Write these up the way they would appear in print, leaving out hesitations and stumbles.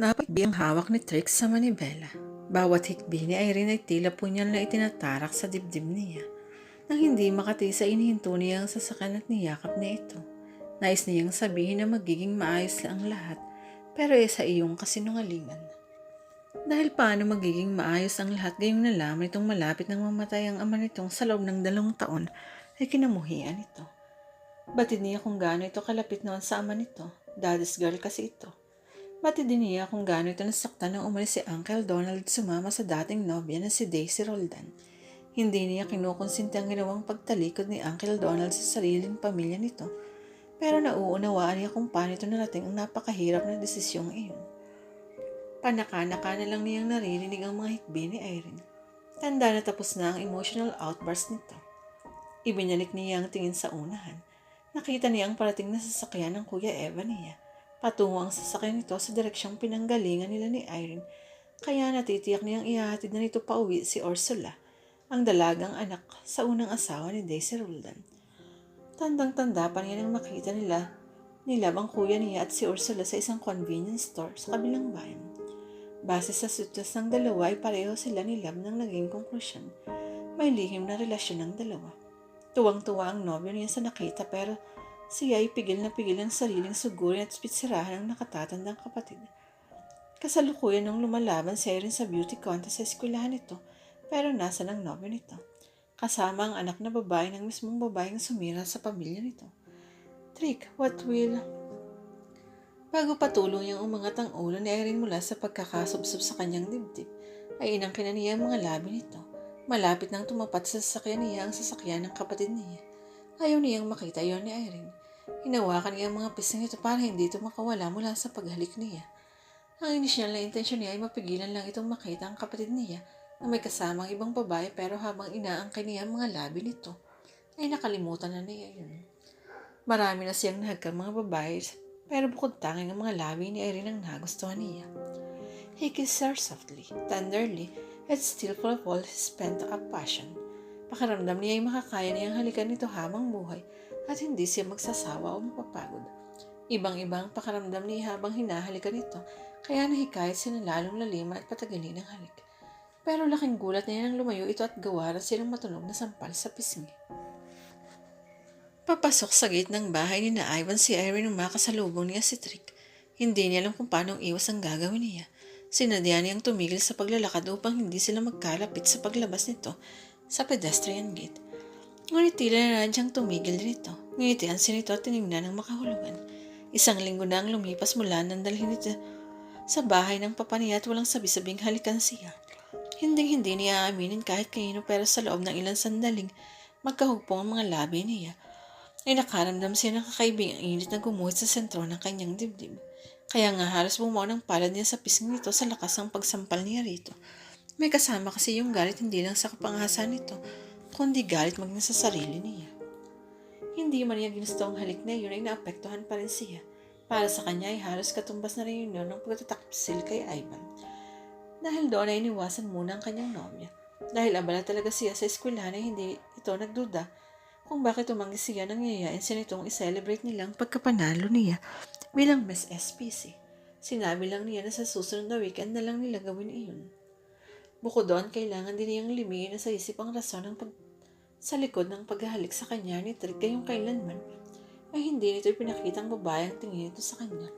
Napakbi ang hawak ni Trix sa manibela. Bawat hikbi ni Irene ay tila punyal na itinatarak sa dibdib niya. Nang hindi makatisa, inihinto niya ang sasakyan at niyakap niya ito. Nais niyang sabihin na magiging maayos lang ang lahat, pero sa iyong kasinungalingan. Dahil paano magiging maayos ang lahat gayong nalaman itong malapit nang mamatay ang ama nitong sa loob ng 2 taon ay kinamuhian ito. Batid niya kung gaano ito kalapit noon sa ama nito. Daddy's girl kasi ito. Batid din niya kung gaano ito nasaktan nang umalis si Uncle Donald sumama sa dating nobya na si Daisy Roldan. Hindi niya kinukonsinti ang ginawang pagtalikod ni Uncle Donald sa sariling pamilya nito, pero nauunawaan niya kung paano ito narating ang napakahirap na desisyong iyon. Panaka-naka na lang niyang naririnig ang mga hikbi ni Irene. Tanda na tapos na ang emotional outburst nito. Ibinalik niya ang tingin sa unahan. Nakita niya ang parating na sasakyan ng Kuya Evan niya. Patungo ang sasakyan nito sa direksyong pinanggalingan nila ni Irene, kaya natitiyak niyang ihahatid na nito pauwi si Ursula, ang dalagang anak sa unang asawa ni Daisy Roldan. Tandang-tanda pa niya nang makita nila ang kuya niya at si Ursula sa isang convenience store sa kabilang bayan. Base sa sutas ng dalawa ay pareho sila ni Lab nang naging konklusyon. May lihim na relasyon ng dalawa. Tuwang-tuwa ang nobyo niya sa nakita, pero siya ay pigil ang sariling sugurin at pitsirahan ng nakatatandang kapatid. Kasalukuyan nang lumalaban si Irene sa beauty contest sa eskwelahan nito, pero nasa ng nobyo nito. Kasama ang anak na babae ng mismong babaeng sumira sa pamilya nito. Trick, what will... Bago patuloy ang umangat ang ulo ni Irene mula sa pagkakasubsob sa kanyang dibdib, ay inangkinan niya ang mga labi nito. Malapit nang tumapat sa sasakyan niya ang sasakyan ng kapatid niya. Ayaw niyang makita yon ni Irene. Hinawakan niya ang mga pisngi nito para hindi ito makawala mula sa paghalik niya. Ang inisyal na intensyon niya ay mapigilan lang itong makita ang kapatid niya na may kasamang ibang babae, pero habang inaangkay niya ang mga labi nito, ay nakalimutan na niya yun. Marami na siyang nahagkang mga babae, pero bukod tanging ang mga labi ni Irene ang nagustuhan niya. He kissed her softly, tenderly, and still full of all his pent-up passion. Pakiramdam niya ay makakaya niyang halikan nito habang buhay at hindi siya magsasawa o mapapagod. Ibang-ibang pakiramdam niya habang hinahalikan nito, kaya nahikayat siya na lalong lalima at patagalin ang halik. Pero laking gulat niya nang lumayo ito at gawaran silang matunog na sampal sa pisngi. Papasok sa gate ng bahay ni na Ivan si Irene nung makasalubong niya si Trick. Hindi niya alam kung paano iwas ang gagawin niya. Sinadya niyang tumigil sa paglalakad upang hindi sila magkalapit sa paglabas nito sa pedestrian gate. Ngunit tila na nadyang tumigil din ito. Ngitian si nito at tinignan ng makahulugan. 1 linggo na ang lumipas mula nang dalhin nito sa bahay ng papa niya at walang sabi-sabing halikan siya. Hindi niya aaminin kahit kanino, pero sa loob ng ilang sandaling magkahugpong ang mga labi niya ay nakaramdam siya ng kakaibing init na gumuhit sa sentro ng kanyang dibdib. Kaya nga halos bumuo ng palad niya sa pisngi nito sa lakas ng pagsampal niya rito. May kasama kasi yung galit hindi lang sa kapangasan nito, kundi galit maging sa sarili niya. Hindi man niya ginusto ang halik na yun ay naapektuhan pa rin siya. Para sa kanya ay halos katumbas na rin yun ng pagtataksil kay Ivan. Dahil doon ay iniwasan muna ang kanyang nobya. Dahil abala talaga siya sa eskwelahan ay hindi ito nagduda kung bakit tumanggi siya nang yayain siya nitong i-celebrate nilang pagkapanalo niya bilang Miss SPC. Sinabi lang niya na sa susunod na weekend na lang nila gawin iyon. Bukod doon, kailangan din niyang limigin na sa isip ang rason sa likod ng paghahalik sa kanya ni Trick, kayong kailanman ay hindi nito ipinakitang babae ang tingin nito sa kanya.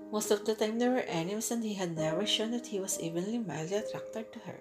Most of the time they were enemies and he had never shown that he was evenly mildly attracted to her.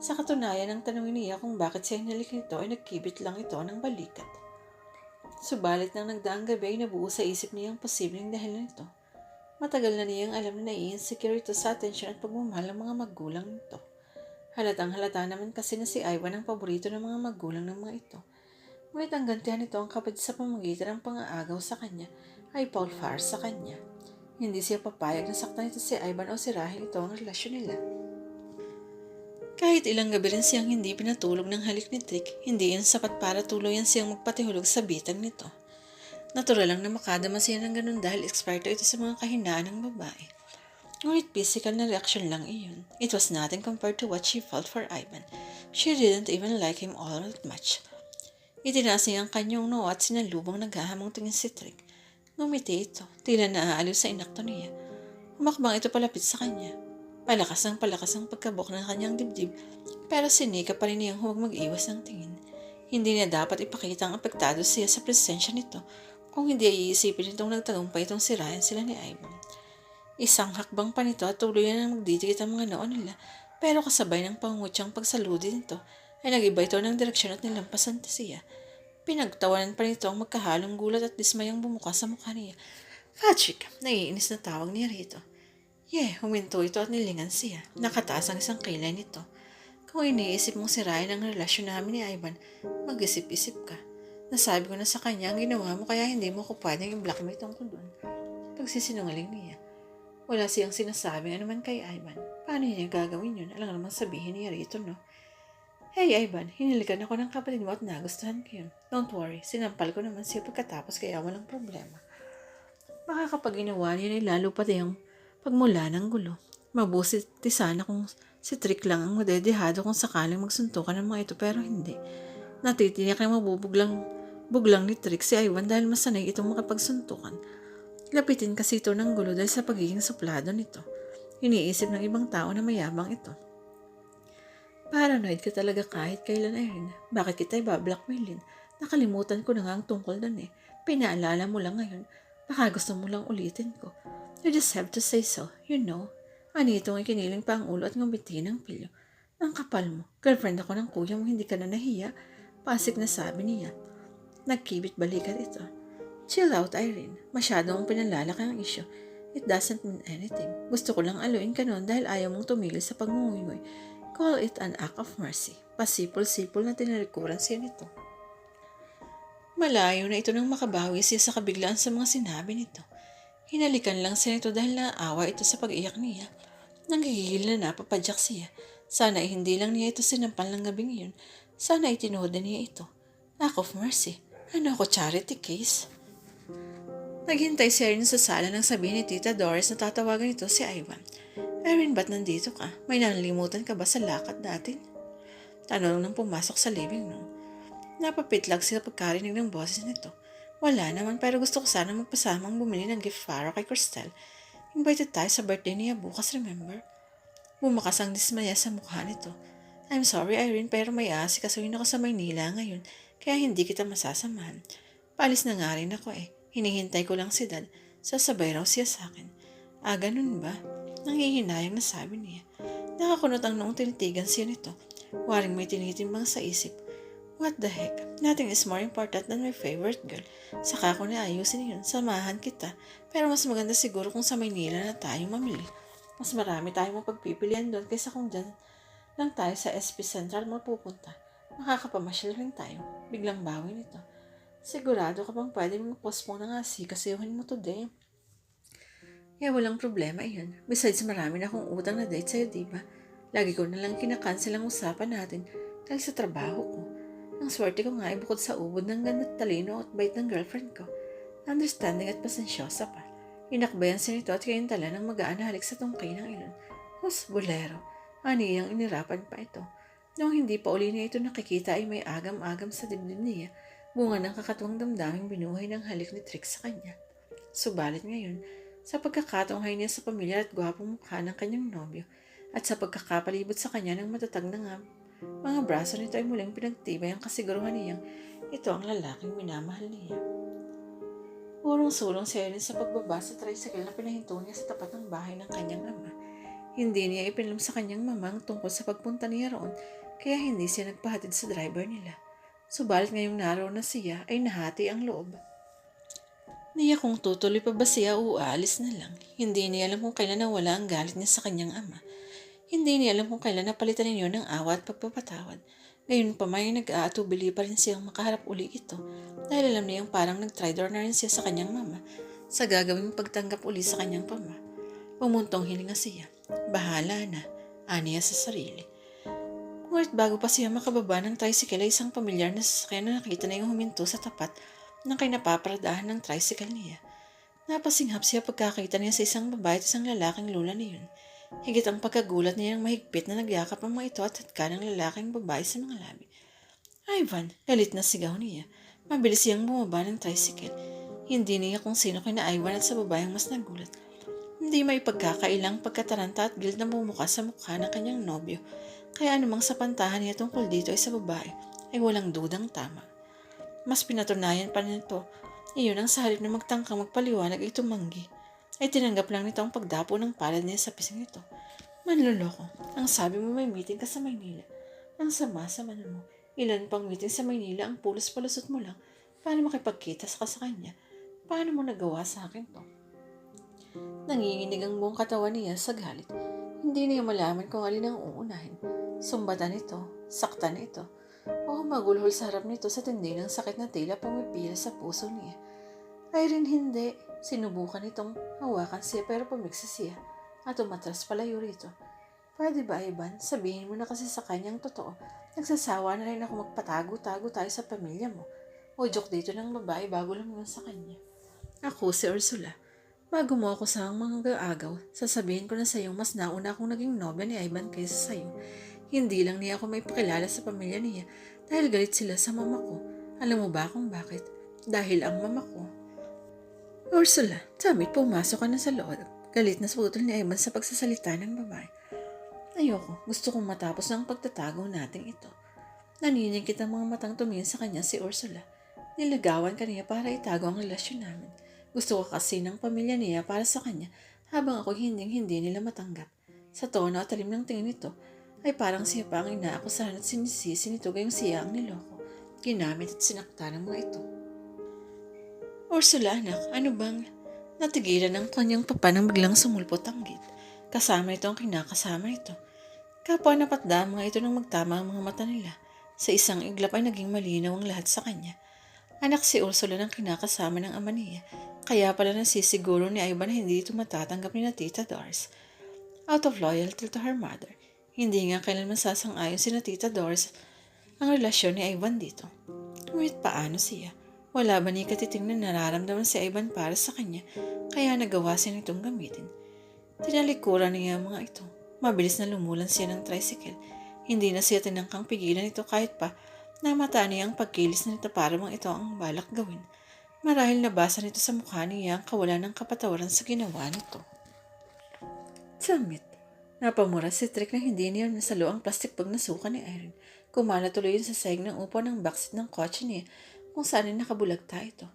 Sa katunayan, ang tanongin niya kung bakit siya hinalik nito ay nagkibit lang ito ng balikat. Subalit nang nagdaang gabi ay nabuo sa isip niya ang posibleng dahilan nito. Matagal na niyang alam na nai-insecure ito sa atensyon at pagmamahal ng mga magulang nito. Halatang halata naman kasi na si Ivan ang paborito ng mga magulang ng mga ito. Ngunit ang gantihan nito ang kapatid sa pamamagitan ng pang-aagaw sa kanya ay Paul Farr sa kanya. Hindi siya papayag na saktan ito si Ivan o sirahin ito ang relasyon nila. Kahit ilang gabi rin siyang hindi pinatulog ng halik ni Trick, hindi yun sapat para tuluyan siyang magpatihulog sa bitag nito. Natural lang na makadama siya ng ganun dahil eksperto ito sa mga kahinaan ng babae. Ngunit physical na reaksyon lang iyon. It was nothing compared to what she felt for Ivan. She didn't even like him all that much. Itinaas niya ang kanyang noo at sinalubong naghahamong tingin si Trick. Ngumiti ito, tila naaaliw sa inakto niya. Humakbang ito palapit sa kanya. Palakas ang pagkabok ng kanyang dibdib, pero sinika pa rin niyang huwag mag-iwas ng tingin. Hindi niya dapat ipakita ang apektado siya sa presensya nito, kung hindi ay iisipin itong nagtagumpay itong sirayan sila ni Ivan. Isang hakbang pa nito at tuloy na magdidikit ang mga noon nila, pero kasabay ng pangungutsang pagsaludi nito ay nag-iba ito ng direksyon at nilampasan siya. Pinagtawanan pa nito ang magkahalong gulat at dismayang bumukas sa mukha niya. Patrick, naiinis na tawag niya rito. Huminto ito at nilingan siya. Nakataas ang isang kilay nito. Kung iniisip mong sirain ang relasyon namin ni Ivan, mag-isip-isip ka. Nasabi ko na sa kanya ang ginawa mo kaya hindi mo ko pwedeng i-blackmail tungkol doon. Pagsisinungaling niya. Wala siyang sinasabing anuman kay Ivan. Paano niya gagawin yun? Alam namang sabihin niya rito, no? Hey Ivan, hinilikan ako ng kapatid mo at nagustuhan ko yun. Don't worry, sinampal ko naman siya pagkatapos kaya walang problema. Baka kapag ginawa niya ay lalo pati ang pagmula ng gulo. Mabusit sana kung si Trick lang ang madedehado kung sakaling magsuntukan ng mga ito pero hindi. Natitiyak ang buglang ni Trick si Ivan dahil masanay itong makapagsuntukan. Lapitin kasi ito ng gulo dahil sa pagiging suplado nito. Iniisip ng ibang tao na mayabang ito. Paranoid ka talaga kahit kailan, Erin. Bakit kita ibablackmailin? Nakalimutan ko na nga ang tungkol doon eh. Pinaalala mo lang ngayon. Baka gusto mo lang ulitin ko. You just have to say so, you know. Anitong ikiniling pa ang ulo at ngumiti ng pilyo. Ang kapal mo. Girlfriend ako ng kuya mo, hindi ka na nahiya. Pasik na sabi niya. Nagkibit balikat ito. Chill out, Irene. Masyado mong pinalalaki ang isyo. It doesn't mean anything. Gusto ko lang aluin ka noon dahil ayaw mong tumigil sa pagmumuyoy. Call it an act of mercy. Pasipol-sipol na tinalikuran siya nito. Malayo na ito nang makabawi siya sa kabiglaan sa mga sinabi nito. Hinalikan lang siya nito dahil naawa ito sa pag-iyak niya. Nanggigigil na napapadyak siya. Sana ay hindi lang niya ito sinampal ng gabing iyon. Sana ay tinuod niya ito. Act of mercy. Ano ako, charity case? Naghintay siya rin sa sala nang sabihin ni Tita Doris na tatawagan ito si Ivan. Erin, ba't nandito ka? May nalimutan ka ba sa lakad natin? Tanong nang pumasok sa living room. Napapitlag siya pagkarinig ng boses nito. Wala naman pero gusto ko sana magpasamang bumili ng gift para kay Cristel. Invited tayo sa birthday niya bukas, remember? Bumakas ang dismaya sa mukha nito. I'm sorry Irene pero may asikasuhin ako sa Maynila ngayon kaya hindi kita masasamahan. Paalis na nga rin ako eh. Hinihintay ko lang si Dad. Sasabay raw siya sa akin. Ganun ba? Nanghihinayang na sabi niya. Nakakunot ang noong tinitigan siya nito. Waring may tinitimbang sa isip. What the heck? Nothing is more important than my favorite girl. Saka ko na ayusin yun. Samahan kita. Pero mas maganda siguro kung sa Maynila na tayo mamili. Mas marami tayong mapagpipilian doon kaysa kung dyan lang tayo sa SP Central mapupunta. Makakapamasyal rin tayo. Biglang bawi nito. Sigurado ka bang pwede mong postpone na nga sikasiyahin mo today? Walang problema iyon. Besides, marami na akong utang na date sa'yo, diba? Lagi ko na lang kinakancel ang usapan natin dahil sa trabaho ko. Ang swerte ko nga ay bukod sa ubod ng ganda, talino at bait ng girlfriend ko. Understanding at pasensyosa pa. Inakbayan siya nito at kayong tala ng magaan na halik sa tungkay ng ilon. Hus, bolero. Aniyang inirapan pa ito. Noong hindi pa uli niya ito nakikita ay may agam-agam sa dibdib niya. Bunga ng kakatuwang damdaming binuhay ng halik ni Trix sa kanya. Subalit ngayon, sa pagkakatunghay niya sa pamilya at gwapong mukha ng kanyang nobyo at sa pagkakapalibot sa kanya ng matatag na mga braso nito ay muling pinagtibay ang kasiguruhan niyang ito ang lalaking minamahal niya. Urong-sulong siya rin sa pagbaba sa tricycle na pinahinto niya sa tapat ng bahay ng kanyang ama. Hindi niya ipinlam sa kanyang mamang tungkol sa pagpunta niya roon kaya hindi siya nagpahatid sa driver nila. Subalit ngayong naroon na siya ay nahati ang loob. Niya kung tutuloy pa ba siya o aalis na lang. Hindi niya alam kung kailan nawala ang galit niya sa kanyang ama. Hindi niya alam kung kailan napalitan ninyo ng awa at pagpapatawad. Ngayon pa may nag-aatubili pa rin siyang makaharap uli ito dahil alam niyang parang nag-tridor na rin siya sa kanyang mama sa gagawing pagtanggap uli sa kanyang pama. Pumuntong hininga siya. Bahala na, aniya sa sarili. Ngunit bago pa siya makababa ng tricycle ay isang pamilyar na sasakyan na nakita na yung huminto sa tapat ng kinapaparadahan ng tricycle niya. Napasinghap siya pagkakita niya sa isang babae at isang lalaking lula niyon. Higit ang pagkagulat niya ng mahigpit na nagyakap ang mga ito at hatka ng lalaking babae sa mga labi. Ivan, galit na sigaw niya. Mabilis siyang bumaba ng tricycle. Hindi niya kung sino kina Ivan at sa babaeng mas nagulat. Hindi may pagkakailang pagkataranta at guilt na bumuka sa mukha ng kanyang nobyo, kaya anumang sapantahan niya tungkol dito ay sa babae ay walang dudang tama. Mas pinatunayan pa nito, iyon ang sa halip na magtangkang magpaliwanag ay tumanggi, ay tinanggap lang nito ang pagdapo ng palad niya sa pising nito. Manloloko, ang sabi mo may meeting ka sa Maynila. Ang sama-sama mo, ilan pang meeting sa Maynila ang pulos-palusot mo lang para makipagkita ka sa kanya. Paano mo nagawa sa akin to? Nanginginig ang buong katawan niya sa galit. Hindi niya malaman kung alin ang uunahin. Sumbatan ito, saktan ito, o magulhol sa harap nito sa tindi ng sakit na tila pumipila sa puso niya. Ay rin hindi. Sinubukan itong hawakan siya pero pumiksa siya at umatras palayo rito. Pwede ba, Ivan? Sabihin mo na kasi sa kanyang totoo. Nagsasawa na rin ako magpatago-tago tayo sa pamilya mo. O joke dito ng babae bago lumungan sa kanya. Ako si Ursula. Bago mo ako sa mga agaw, sasabihin ko na sa iyo mas nauna akong naging nobya ni Ivan kaysa sa iyo. Hindi lang niya ako may pakilala sa pamilya niya dahil galit sila sa mama ko. Alam mo ba kung bakit? Dahil ang mama ko. Ursula, damit pumasok ka na sa loob. Galit na putol ni Ivan sa pagsasalita ng babae. Ayoko, gusto kong matapos ng pagtatago natin ito. Naniningkit ang mga matang tumingin sa kanya si Ursula. Nilagawan ka niya para itago ang relasyon namin. Gusto ko kasi ng pamilya niya para sa kanya habang ako hindi nila matanggap. Sa tono at talim ng tingin nito ay parang siya pa ang inaakusahan at sinisisi nito gayong siya ang niloko. Ginamit at sinakta ng mga ito. Ursula anak, ano bang? Natigilan ng kanyang papa nang biglang sumulpot ang gate. Kasama ito ang kinakasama ito. Kapwa napatda mga ito nang magtama ang mga mata nila. Sa isang iglap ay naging malinaw ang lahat sa kanya. Anak si Ursula ng kinakasama ng ama niya. Kaya pala nasisiguro ni Ivan na hindi ito matatanggap ni na Tita Doris. Out of loyalty to her mother. Hindi nga kailanman sasang-ayon si na Tita Doris ang relasyon ni Ivan dito. Ngunit paano siya? Wala ba ni katiting na nararamdaman si Ivan para sa kanya kaya nagawa siya nitong gamitin? Tinalikuran niya ang mga ito. Mabilis na lumulan siya ng tricycle. Hindi na siya tinangkang pigilan ito kahit pa namata niya ang pagkilis na nito para bang ito ang balak gawin. Marahil nabasa nito sa mukha niya ang kawalan ng kapatawaran sa ginawa nito. Damit. Napamura si Trick na hindi niya nasalo ang plastic bag na suka ni Irene. Kumala tuloy yun sa sahig ng upo ng backseat ng kotse niya kung saan ay nakabulagta ito.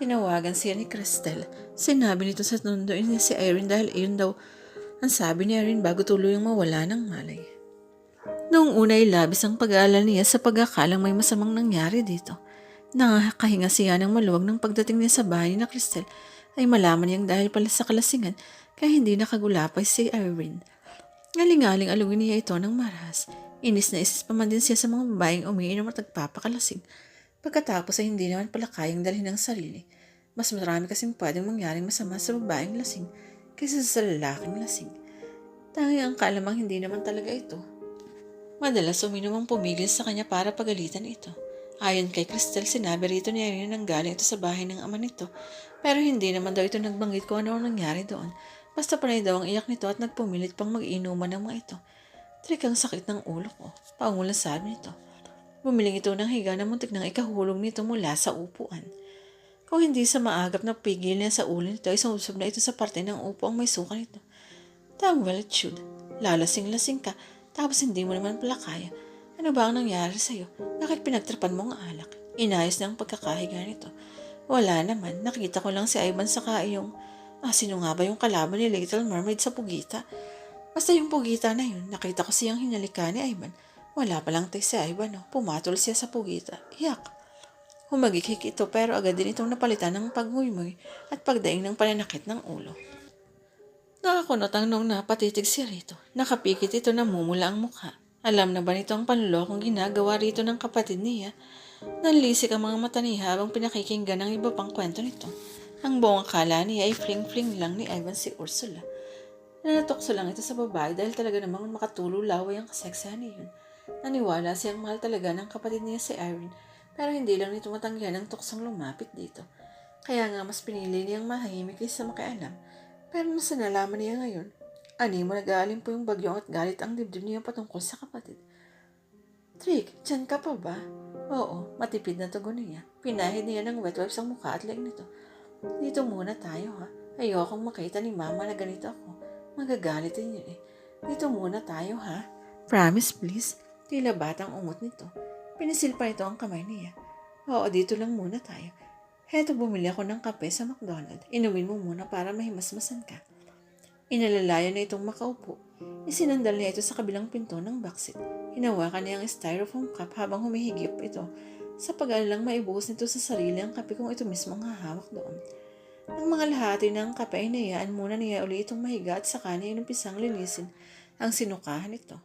Tinawagan siya ni Cristel. Sinabi nito sa nundoin niya si Irene dahil iyon daw ang sabi ni Irene bago tuluyang mawala ng malay. Noong una ay labis ang pag-aalala niya sa pag-akalang may masamang nangyari dito. Nakakahinga siya ng maluwag ng pagdating niya sa bahay ni Cristel ay malaman niyang dahil pala sa kalasingan kaya hindi nakagulapay si Irene. Ngaling-aling alugin niya ito ng maras. Inis na isis pa man din siya sa mga babaeng umiinom at nagpapakalasing. Pagkatapos ay hindi naman pala kayang dalhin ng sarili. Mas marami kasing pwedeng mangyaring masama sa babaeng lasing kaysa sa lalaking lasing. Tanging ang kaalamang hindi naman talaga ito. Madalas uminom ang pumigil sa kanya para pagalitan ito. Ayon kay Cristel, sinabi rito niya rin nang galing ito sa bahay ng ama nito. Pero hindi naman daw ito nagbanggit kung ano ang nangyari doon. Basta panay daw ang iyak nito at nagpumilit pang mag-inuman ng mga ito. Trik ang sakit ng ulo ko. Paungulan sabi nito. Bumiling ito ng higa na muntik nang ikahulog nito mula sa upuan. Kung hindi sa maagap na pigil niya sa ulo nito ay sumusob na ito sa parte ng upo ang may suka nito. Well it should. Lalasing-lasing ka tapos hindi mo naman pala kaya. Ano ba ang nangyari sa'yo? Bakit pinagtripan mo ang alak? Inayos na ang pagkakahiga nito. Wala naman. Nakita ko lang si Ivan saka yung... sino nga ba yung kalaban ni Little Mermaid sa pugita? Basta yung pugita na yun, nakita ko siyang hinalika ni Ivan. Wala palang tayo si Ivan, no? Pumatol siya sa pugita. Yak! Humagikik ito pero agad din itong napalitan ng paghuymoy at pagdaing ng pananakit ng ulo. Nakakunot ang nung napatitig siya rito. Nakapikit ito na mumula ang mukha. Alam na ba nito ang panlolokong ginagawa rito ng kapatid niya? Nanlisik ang mga mata niya habang pinakikinggan ang iba pang kwento nito. Ang buong akala niya ay fling-fling lang ni Ivan si Ursula. Nanatokso lang ito sa babae dahil talaga namang makatululaway ang kaseksahan niyon. Naniwala siyang mahal talaga ng kapatid niya si Irene pero hindi lang nito matanggihan ang tuksong lumapit dito. Kaya nga mas pinili niyang mahimik kaysa makialam. Pero nasa nalaman niya ngayon, mo nag-aalim po yung bagyo at galit ang dibdib niya patungkol sa kapatid. Trick, dyan ka pa ba? Oo, matipid na tugon niya. Pinahid niya ng wet wipes ang mukha at leeg nito. Dito muna tayo ha. Ayokong makita ni Mama na ganito ako. Magagalit din yun eh. Dito muna tayo ha. Promise please. Tila batang ungot nito. Pinisil pa nito ang kamay niya. Oo, dito lang muna tayo. Heto, bumili ako ng kape sa McDonald's. Inumin mo muna para mahimasmasan ka. Inalalayo na itong makaupo. Isinandal niya ito sa kabilang pinto ng backseat. Hinawakan niya ang styrofoam cup habang humihigip ito sa pag-alalang maibuhos nito sa sarili ang kape kung ito mismo ang hahawak doon. Nang mga lahati ng kape ay nayaan muna niya uli itong mahiga at saka niya inumpisang linisin ang sinukahan nito.